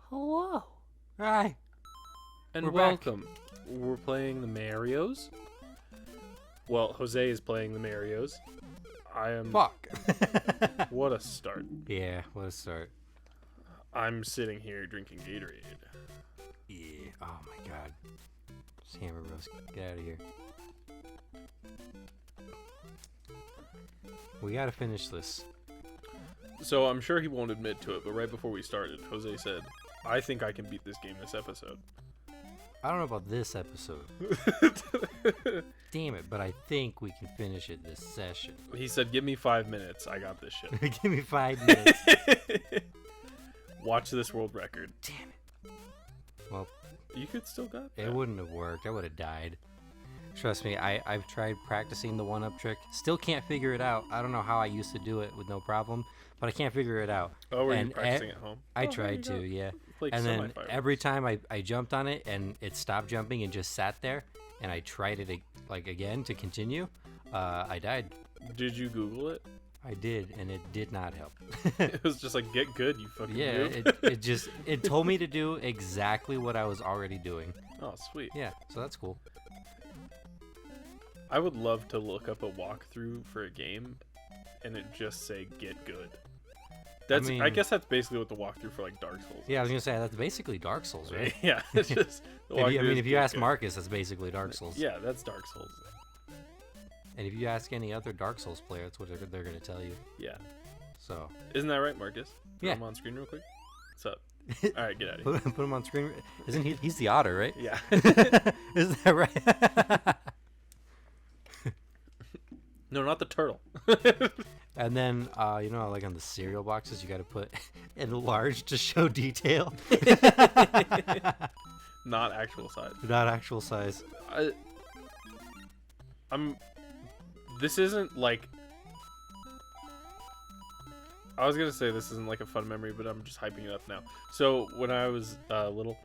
Hello. Hi. And We're back. welcome. We're playing the Marios. Well, Jose is playing the Marios. I am. Fuck. What a start. Yeah, let's start. I'm sitting here drinking Gatorade. Yeah. Oh my god. Hammer Bros, get out of here. We gotta finish this. So I'm sure he won't admit to it, but right before we started, Jose said, I think I can beat this game this episode. I don't know about this episode. Damn it, but I think we can finish it this session. He said, give me 5 minutes. I got this shit. Give me 5 minutes. Watch this world record. Damn it. Well, You could still got that. it wouldn't have worked. I would have died. Trust me, I've tried practicing the one-up trick. Still can't figure it out. I don't know how I used to do it with no problem, but I can't figure it out. Oh, were you And practicing at home? I Oh, tried there to, you go. yeah. Like And then semi-fireworks. every time I jumped on it and it stopped jumping and just sat there, and I tried it again to continue, I died. Did you Google it? I did, and it did not help. It was just like, get good, you fucking Yeah, noob. it told me to do exactly what I was already doing. Oh, sweet. Yeah, so that's cool. I would love to look up a walkthrough for a game and it just say get good. I mean- guess that's basically what the walkthrough for like Dark Souls Yeah, I was gonna say that's basically Dark Souls, right? yeah, it's just the walkthrough is If you get ask good. Marcus, that's basically Dark Souls. Yeah, that's Dark Souls. And if you ask any other Dark Souls player, that's what they're gonna tell you. Yeah. So Isn't that right, Marcus? Put Yeah. him on screen real quick. What's up? Alright, get out of here. put him on screen. Isn't he? He's the otter, right? Yeah. Is that right? No, not the turtle. And then, like on the cereal boxes, you got to put enlarged to show detail, Not actual size. not actual size. This isn't like. I was gonna say this isn't like a fun memory, but I'm just hyping it up now. So when I was little,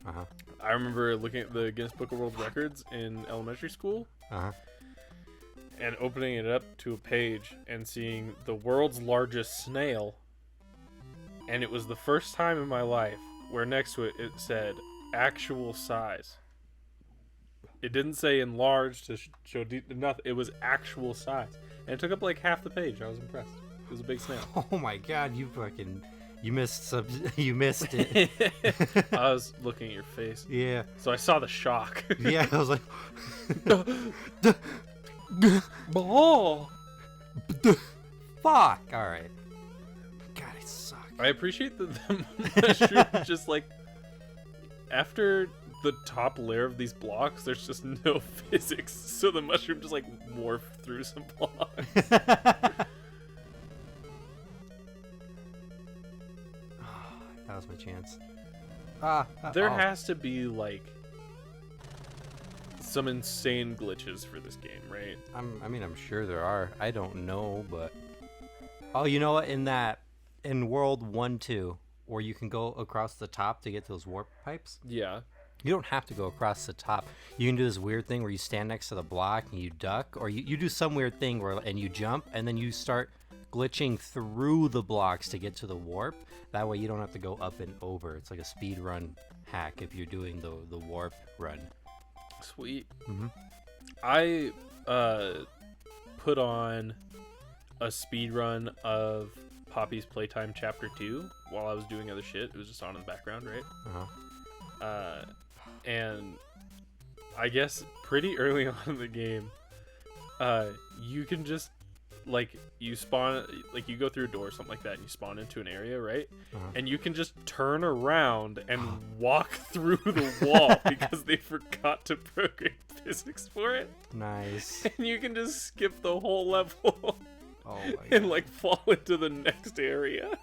Uh huh. I remember looking at the Guinness Book of World Records in elementary school Uh huh. and opening it up to a page and seeing the world's largest snail. And it was the first time in my life where next to it it said actual size. It didn't say enlarged to show nothing. It was actual size, and it took up like half the page. I was impressed. It was a big snail. Oh my God, you missed you missed it. I was looking at your face, Yeah. so I saw the shock. Yeah. I was like, Ball. fuck. All right. God, it sucks. I appreciate that the mushroom just like after the top layer of these blocks, there's just no physics, so the mushroom just like morphed through some blocks. That was my chance. There oh. has to be like some insane glitches for this game, right? I'm sure there are. I don't know, but oh, you know what? In World 1-2, where you can go across the top to get those warp pipes, Yeah. you don't have to go across the top. You can do this weird thing where you stand next to the block and you duck, or you do some weird thing and you jump, and then you start glitching through the blocks to get to the warp. That way you don't have to go up and over. It's like a speed run hack if you're doing the warp run. Sweet. Mm-hmm. I put on a speed run of Poppy's Playtime Chapter 2 while I was doing other shit. It was just on in the background, right? Uh-huh. And I guess pretty early on in the game, you can just like you spawn, like you go through a door or something like that, and you spawn into an area, right? Uh-huh. And you can just turn around and walk through the wall because they forgot to program physics for it, Nice. and you can just skip the whole level Oh my and like fall into the next area.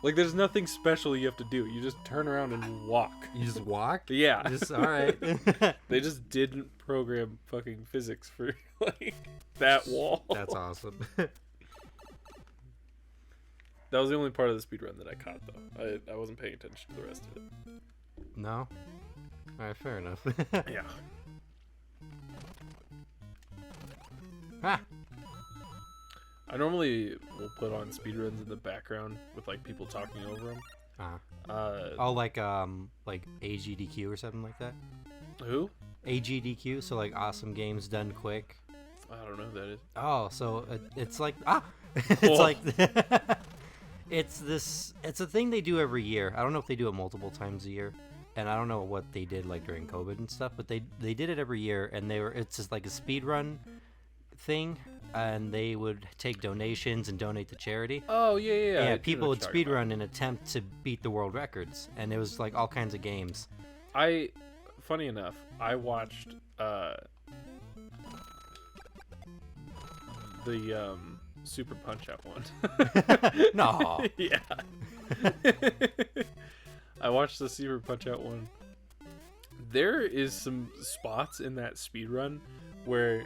Like, there's nothing special you have to do. You just turn around and walk. You just walk? Yeah. Just all right. They just didn't program fucking physics for, like, that wall. That's awesome. That was the only part of the speedrun that I caught, though. I wasn't paying attention to the rest of it. No? All right, fair enough. Yeah. Ah, I normally will put on speedruns in the background with like people talking over them. Oh, like AGDQ or something like that. Who? AGDQ, so like awesome games done quick. I don't know who that is. Oh, so it's like it's Cool. like it's a thing they do every year. I don't know if they do it multiple times a year, and I don't know what they did like during COVID and stuff, but they did it every year, and it's just like a speed run thing, and they would take donations and donate to charity. Oh yeah. I Yeah, do people know would what you're talking speed run and attempt to beat the world records, and it was like all kinds of games. about. Funny enough, I watched the Super Punch Out one. No. Yeah. I watched the Super Punch Out one. There is some spots in that speed run where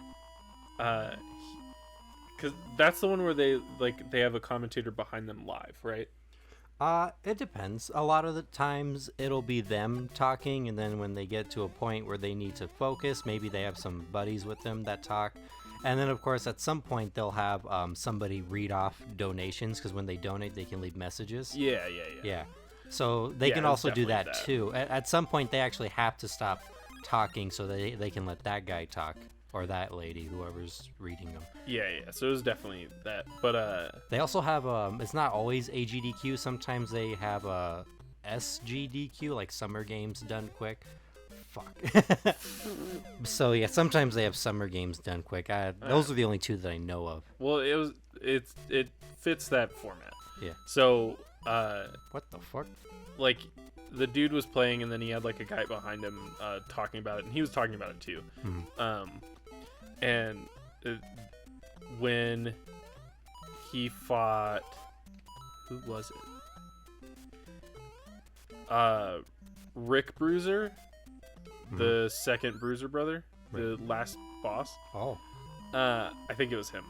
because that's the one where they have a commentator behind them live, right? It depends. A lot of the times it'll be them talking, and then when they get to a point where they need to focus, maybe they have some buddies with them that talk. And then, of course, at some point they'll have somebody read off donations, because when they donate, they can leave messages. Yeah. Yeah. So they Yeah, can it's also do definitely that that. too. At some point, they actually have to stop talking so they can let that guy talk, or that lady, whoever's reading them. Yeah. So it was definitely that. But They also have it's not always AGDQ. Sometimes they have a SGDQ, like Summer Games Done Quick. Fuck. So yeah, sometimes they have Summer Games Done Quick. Those are the only two that I know of. well, it fits that format. Yeah. So What the fuck? like the dude was playing, and then he had like a guy behind him talking about it, and he was talking about it too. And when he fought, who was it? Rick Bruiser, the second Bruiser brother, the last boss. Oh. I think it was him.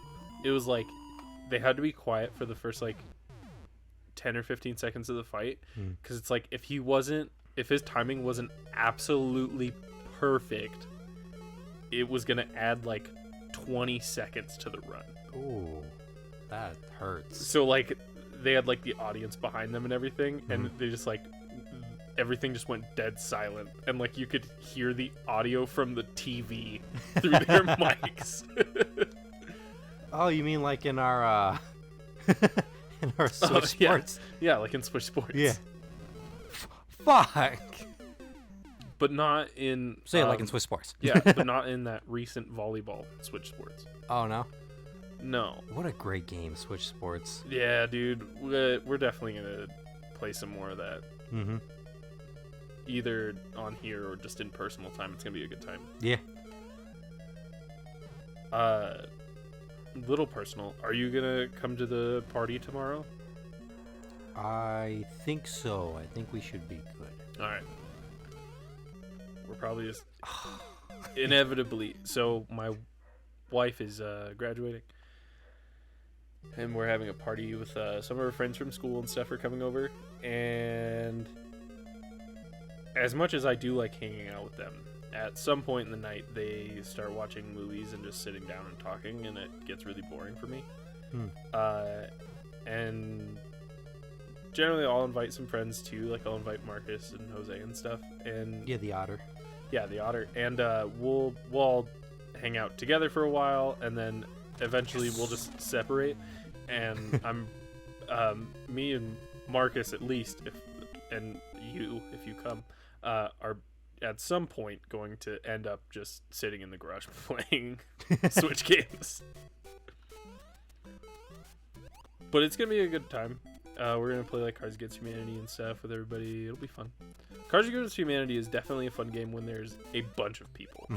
It was like they had to be quiet for the first like 10 or 15 seconds of the fight, because it's like if his timing wasn't absolutely perfect, it was gonna add like 20 seconds to the run. Ooh, that hurts. So like they had like the audience behind them and everything, and they just like everything just went dead silent, and like you could hear the audio from the TV through their mics. Oh, you mean like in our in our Switch yeah. Sports? Yeah, like in Switch Sports. Yeah. Fuck. But not in So yeah, like in Switch Sports. yeah, but not in that recent volleyball Switch Sports. Oh no. No. What a great game, Switch Sports. Yeah, dude, we're definitely gonna play some more of that. Mm-hmm. Either on here or just in personal time. It's gonna be a good time. Yeah. Little personal. Are you gonna come to the party tomorrow? I think so. I think we should be good. All right. We're probably just inevitably. So my wife is graduating, and we're having a party with some of her friends from school and stuff are coming over. And as much as I do like hanging out with them, at some point in the night they start watching movies and just sitting down and talking, and it gets really boring for me. And generally I'll invite some friends too, like I'll invite Marcus and Jose and stuff, and Yeah, the otter. yeah, the otter, and we'll all hang out together for a while, and then eventually we'll just separate, and I'm me and Marcus at least, and you if you come, are at some point going to end up just sitting in the garage playing Switch games. But it's gonna be a good time. We're gonna play like Cards Against Humanity and stuff with everybody. It'll be fun. Cards Against Humanity is definitely a fun game when there's a bunch of people.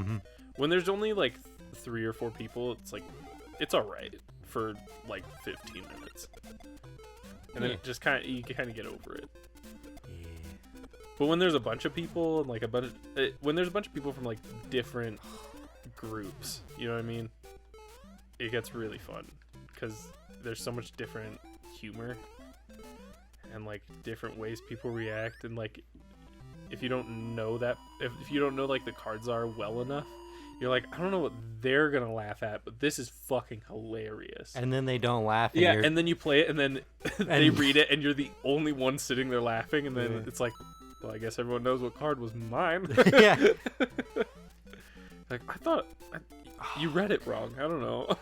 When there's only like 3 or 4 people, it's like it's all right for like 15 minutes, and then Yeah. it just kind of you kind of get over it. Yeah. But when there's a bunch of people and like when there's a bunch of people from like different groups, you know what I mean? It gets really fun because there's so much different humor and like different ways people react, and like if you don't know like the cards are well enough, you're like, I don't know what they're gonna laugh at, but this is fucking hilarious. And then they don't laugh. And yeah, you're- and then you play it, and then they read it, and you're the only one sitting there laughing, and then it's like, well, I guess everyone knows what card was mine. Yeah. Like, you read it wrong. I don't know.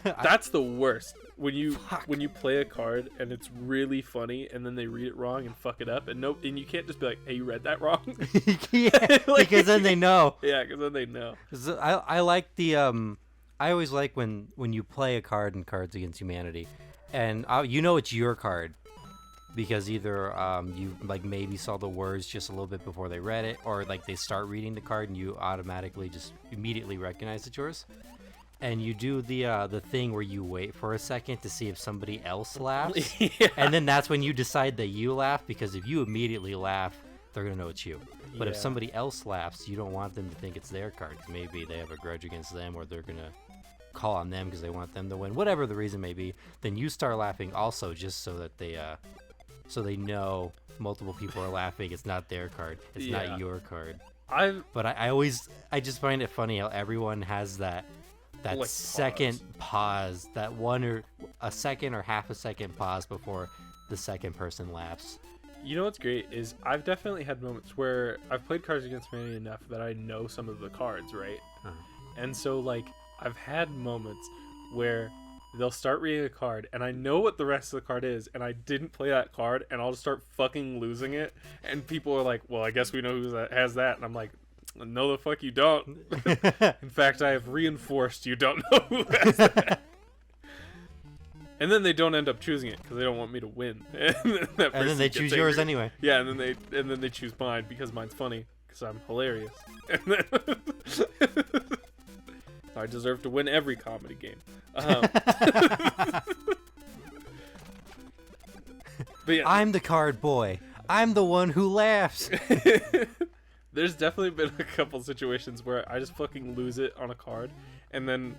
That's the worst. When you play a card and it's really funny, and then they read it wrong and fuck it up, and you can't just be like, hey, you read that wrong. Yeah, Like- because then they know. Yeah, because then they know. So I like the I always like when you play a card in Cards Against Humanity, and you know it's your card because either you like maybe saw the words just a little bit before they read it, or like they start reading the card and you automatically just immediately recognize it's yours. And you do the thing where you wait for a second to see if somebody else laughs, Yeah. and then that's when you decide that you laugh, because if you immediately laugh, they're gonna know it's you. But if Yeah. somebody else laughs, you don't want them to think it's their card, 'cause maybe they have a grudge against them, or they're gonna call on them because they want them to win. Whatever the reason may be, then you start laughing also, just so that they know multiple people are laughing. It's not their card. It's Yeah. not your card. I've But I just find it funny how everyone has that Like, second pause, that one or a second or half a second pause before the second person laughs. You know what's great is I've definitely had moments where I've played Cards Against Humanity enough that I know some of the cards, right? Uh-huh. And so, like, I've had moments where they'll start reading a card and I know what the rest of the card is, and I didn't play that card, and I'll just start fucking losing it, and people are like, well, I guess we know who has that, and I'm like, no the fuck you don't. In fact, I have reinforced you don't know who has that. And then they don't end up choosing it because they don't want me to win. And And then they choose yours anyway. Yeah, and then they choose mine because mine's funny because I'm hilarious. And then I deserve to win every comedy game. But yeah, I'm the card boy. I'm the one who laughs. there's definitely been a couple situations where I just fucking lose it on a card, and then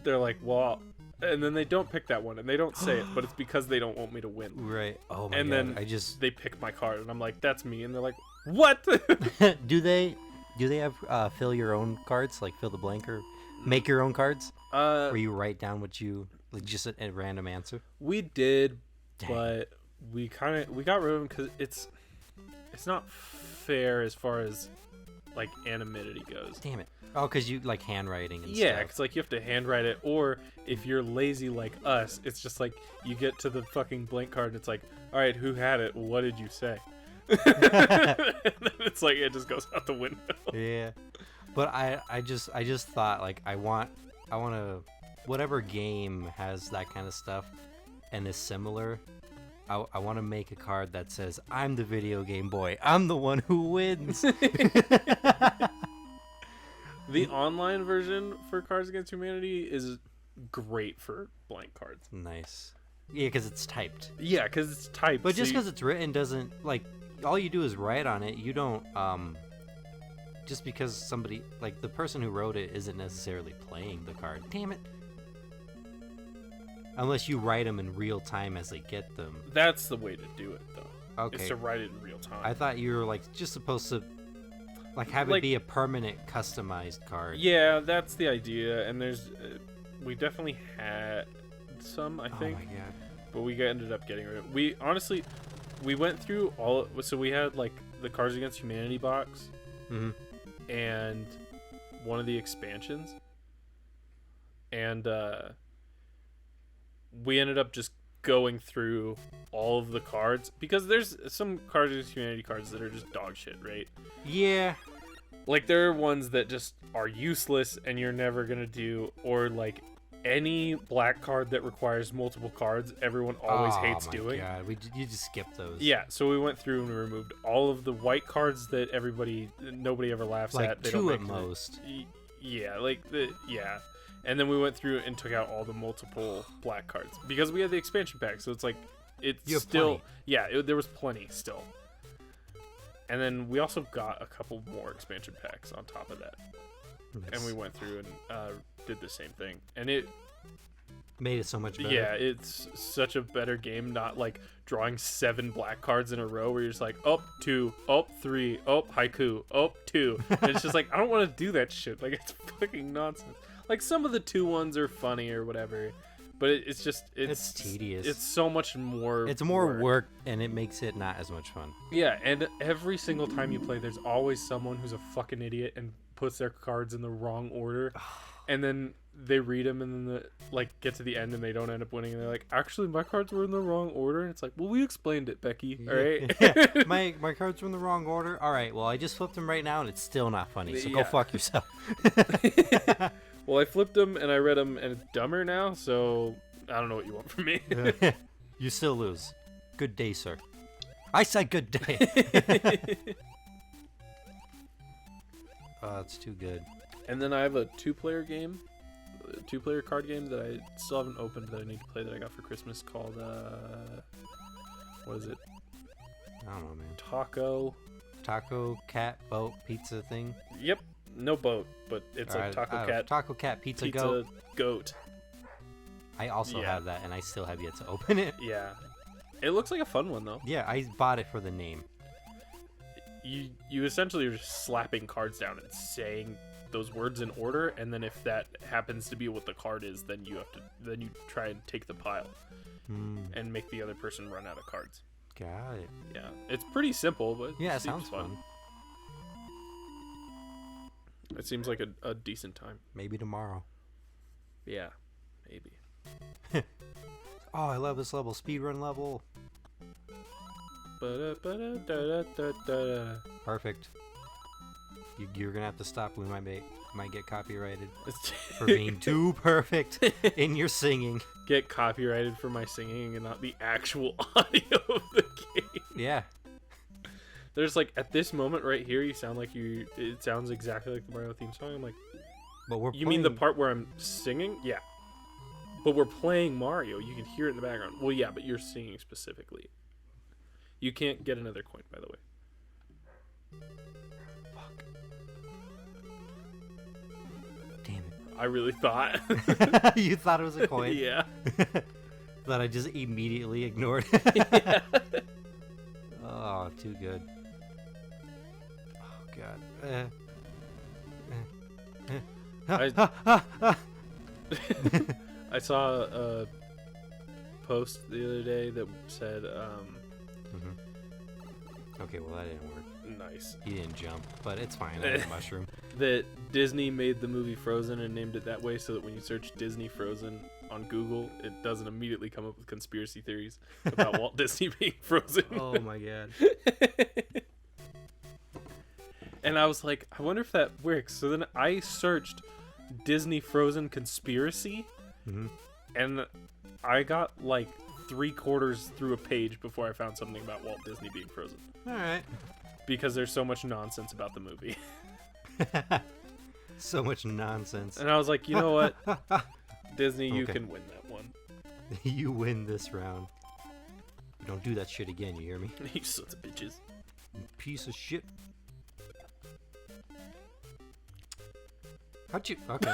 they're like, well, and then they don't pick that one, and they don't say it, but it's because they don't want me to win. Right. Oh my And god. then they pick my card, and I'm like, that's me, and they're like, what? do they have fill your own cards, like fill the blank or make your own cards, where you write down what you like, just a random answer? We did, Dang. but we got rid of them because it's not fair as far as like anonymity goes. Damn it. Oh, because you like handwriting and Yeah, stuff. because like you have to handwrite it, or if you're lazy like us, it's just like you get to the fucking blank card and it's like, all right, who had it? What did you say? And then it's like it just goes out the window. Yeah. But I just thought like I want to, whatever game has that kind of stuff and is similar, I want to make a card that says, I'm the video game boy. I'm the one who wins. The online version for Cards Against Humanity is great for blank cards. Nice. Yeah, because it's typed. Yeah, because it's typed. But so just you- because it's written doesn't, like, all you do is write on it. You don't, just because somebody, like, the person who wrote it isn't necessarily playing the card. Damn it. Unless you write them in real time as they get them. that's the way to do it, though. Okay. Is to write it in real time. I thought you were, like, just supposed to, like, have it Like- be a permanent customized card. Yeah, that's the idea, and there's we definitely had some, I Oh think, my god. but we ended up getting rid of it. We honestly went through all, so we had like the Cards Against Humanity box Mm-hmm. and one of the expansions, and we ended up just going through all of the cards because there's some Cards Against Humanity cards that are just dog shit, right? Yeah. Like there are ones that just are useless and you're never gonna do, or like any black card that requires multiple cards, everyone always hates doing. God. You just skip those. Yeah, so we went through and we removed all of the white cards that nobody ever laughs Like at. They two don't at make most. Yeah, and then we went through and took out all the multiple black cards because we had the expansion pack. So it's like it's You have still plenty. there was plenty still. And then we also got a couple more expansion packs on top of that. Nice. And we went through and did the same thing, and Made it so much better. Yeah, it's such a better game, not like drawing 7 black cards in a row where you're just like, oh, 2, oh, 3, oh, haiku, oh, 2. And it's just like, I don't want to do that shit. Like, it's fucking nonsense. Like, some of the 2 ones are funny or whatever, but it's just, It's tedious. It's so much more It's more work, and it makes it not as much fun. Yeah, and every single time you play, there's always someone who's a fucking idiot and puts their cards in the wrong order. And then they read them and then get to the end and they don't end up winning. And they're like, actually, my cards were in the wrong order. And it's like, well, we explained it, Becky. All right. Yeah. My cards were in the wrong order. All right. Well, I just flipped them right now and it's still not funny. So go fuck yourself. Well, I flipped them and I read them and it's dumber now. So I don't know what you want from me. You still lose. Good day, sir. I said good day. Oh, it's too good. And then I have a 2-player game. 2-player card game that I still haven't opened that I need to play that I got for Christmas called what is it? I don't know, man. Taco cat boat pizza thing. Yep, no boat, but it's like Taco cat pizza goat. I also have that, and I still have yet to open it. Yeah, it looks like a fun one though. Yeah, I bought it for the name. You essentially are just slapping cards down and saying those words in order, and then if that happens to be what the card is, then you try and take the pile and make the other person run out of cards. Got it. Yeah, it's pretty simple, but yeah, it sounds fun. It seems like a decent time. Maybe tomorrow. Yeah, maybe. Oh, I love this level. Speedrun level. Perfect. You're gonna have to stop. We might get copyrighted for being too perfect in your singing. Get copyrighted for my singing and not the actual audio of the game. Yeah. There's like at this moment right here, you sound like it sounds exactly like the Mario theme song. I'm like, but you mean the part where I'm singing? Yeah. But we're playing Mario. You can hear it in the background. Well, yeah, but you're singing specifically. You can't get another coin, by the way. Fuck. Damn it. I really thought. You thought it was a coin? Yeah. That I just immediately ignored. Yeah. Oh, too good. Oh, God. I saw a post the other day that said, Okay, well, that didn't work. Nice. He didn't jump, but it's fine. I have a mushroom. That Disney made the movie Frozen and named it that way so that when you search Disney Frozen on Google, it doesn't immediately come up with conspiracy theories about Walt Disney being frozen. Oh my God. And I was like, I wonder if that works. So then I searched Disney Frozen conspiracy, and I got like 3/4 through a page before I found something about Walt Disney being frozen. All right. Because there's so much nonsense about the movie. So much nonsense. And I was like, you know what? Disney, you can win that one. You win this round. But don't do that shit again, you hear me? You sons of bitches. Piece of shit. How'd you... Okay.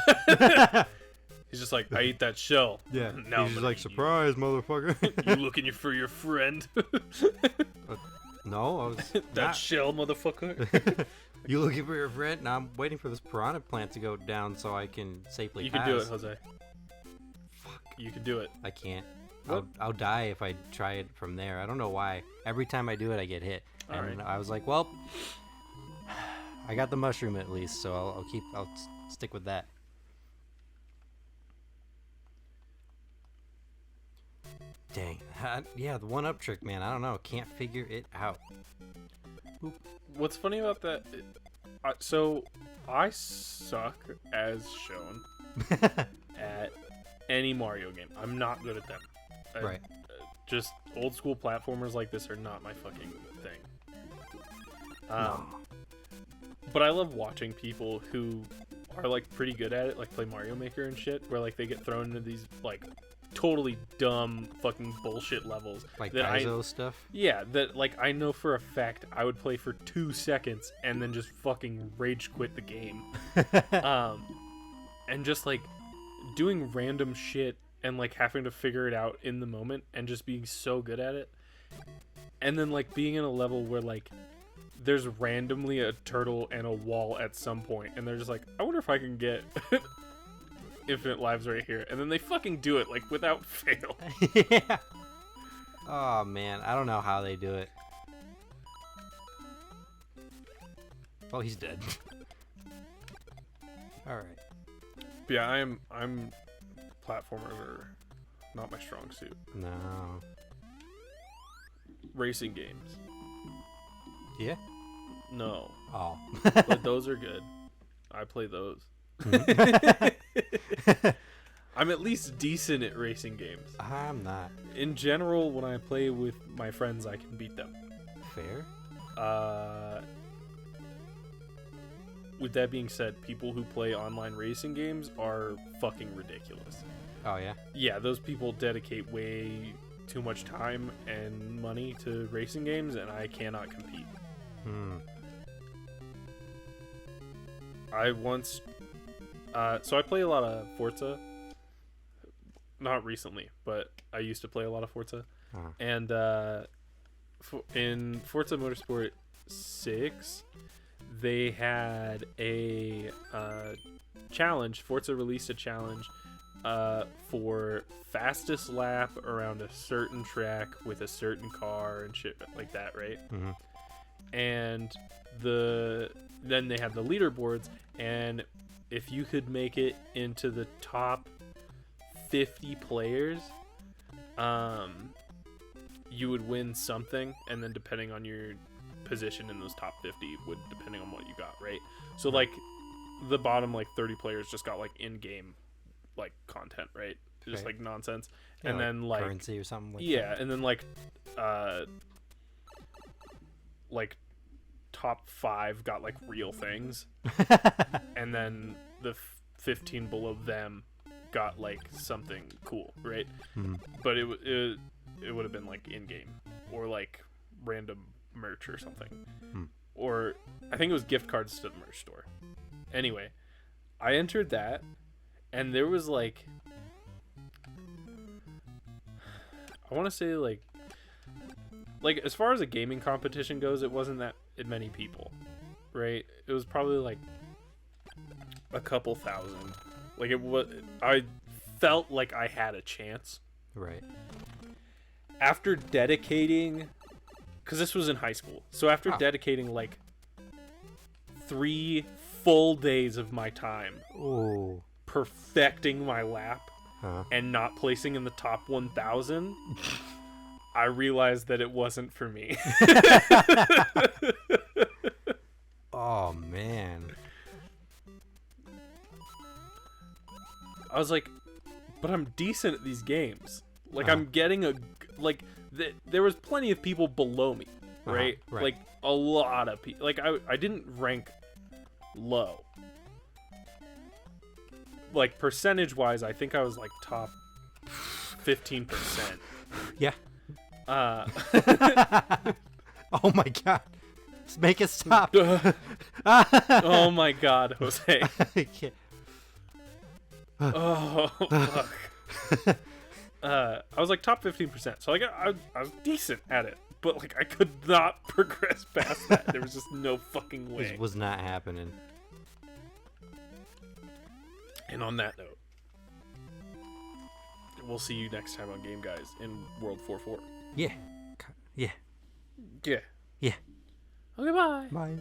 He's just like, I eat that shell. Yeah. Now he's just like, surprise, motherfucker. You looking for your friend? No, I was that shell, motherfucker. You looking for your friend? Now I'm waiting for this piranha plant to go down so I can safely You pass. can do it, Jose. Fuck. You can do it. I can't. What? I'll die if I try it from there. I don't know why. Every time I do it, I get hit. All And right. I was like, well, I got the mushroom at least, so I'll stick with that. Dang. Yeah, the one-up trick, man. I don't know. Can't figure it out. Boop. What's funny about that? So I suck as shown at any Mario game. I'm not good at them. Right. Just old school platformers like this are not my fucking thing. No. But I love watching people who are like pretty good at it, like play Mario Maker and shit, where like they get thrown into these like totally dumb fucking bullshit levels. Like that Gaizo stuff? Yeah, that like I know for a fact I would play for 2 seconds and then just fucking rage quit the game. And just like doing random shit and like having to figure it out in the moment and just being so good at it. And then like being in a level where like there's randomly a turtle and a wall at some point, and they're just like, I wonder if I can get infinite lives right here. And then they fucking do it like without fail. Yeah. Oh man, I don't know how they do it. Well, he's dead. All right. But yeah, I'm platformers are not my strong suit. No. Racing games. Yeah. No. Oh. But those are good. I play those. I'm at least decent at racing games. I'm not. In general, when I play with my friends, I can beat them. Fair. With that being said, people who play online racing games are fucking ridiculous. Oh yeah. Yeah, those people dedicate way too much time and money to racing games, and I cannot compete. I once so I play a lot of Forza. Not recently, but I used to play a lot of Forza. Uh-huh. And in Forza Motorsport 6, they had a challenge. Forza released a challenge for fastest lap around a certain track with a certain car and shit like that, right? Mm-hmm. And then they had the leaderboards, and if you could make it into the top 50 players, you would win something, and then depending on your position in those top 50 would depending on what you got, right? So like the bottom like 30 players just got like in-game like content, right? Just Right. like nonsense. Yeah, And then like currency or something like yeah, and then like top 5 got like real things, that. and then the 15 below them got like something cool, right? Mhm. But it would have been like in-game or like random merch or something. Or I think it was gift cards to the merch store. Anyway, I entered that, and there was like, I want to say like as far as a gaming competition goes, it wasn't that many people, right? It was probably like a couple thousand. Like it was, I felt like I had a chance. Right. After dedicating, because this was in high school, so after Oh. dedicating like 3 full days of my time Oh. perfecting my lap Huh. and not placing in the top 1,000, I realized that it wasn't for me. Oh man. I was like, but I'm decent at these games. Like Uh-huh. I'm getting there was plenty of people below me, right? Right. Like a lot of people. Like I didn't rank low. Like percentage wise, I think I was like top 15%. Yeah. Uh, Oh my god. Just make it stop. oh my God, Jose. I can't. Oh fuck. I was like top 15%, so like I was decent at it, but like I could not progress past that. There was just no fucking way. This was not happening. And on that note, we'll see you next time on Game Guys in World 4-4. Yeah. Yeah. Yeah. Yeah. Okay, bye. Bye.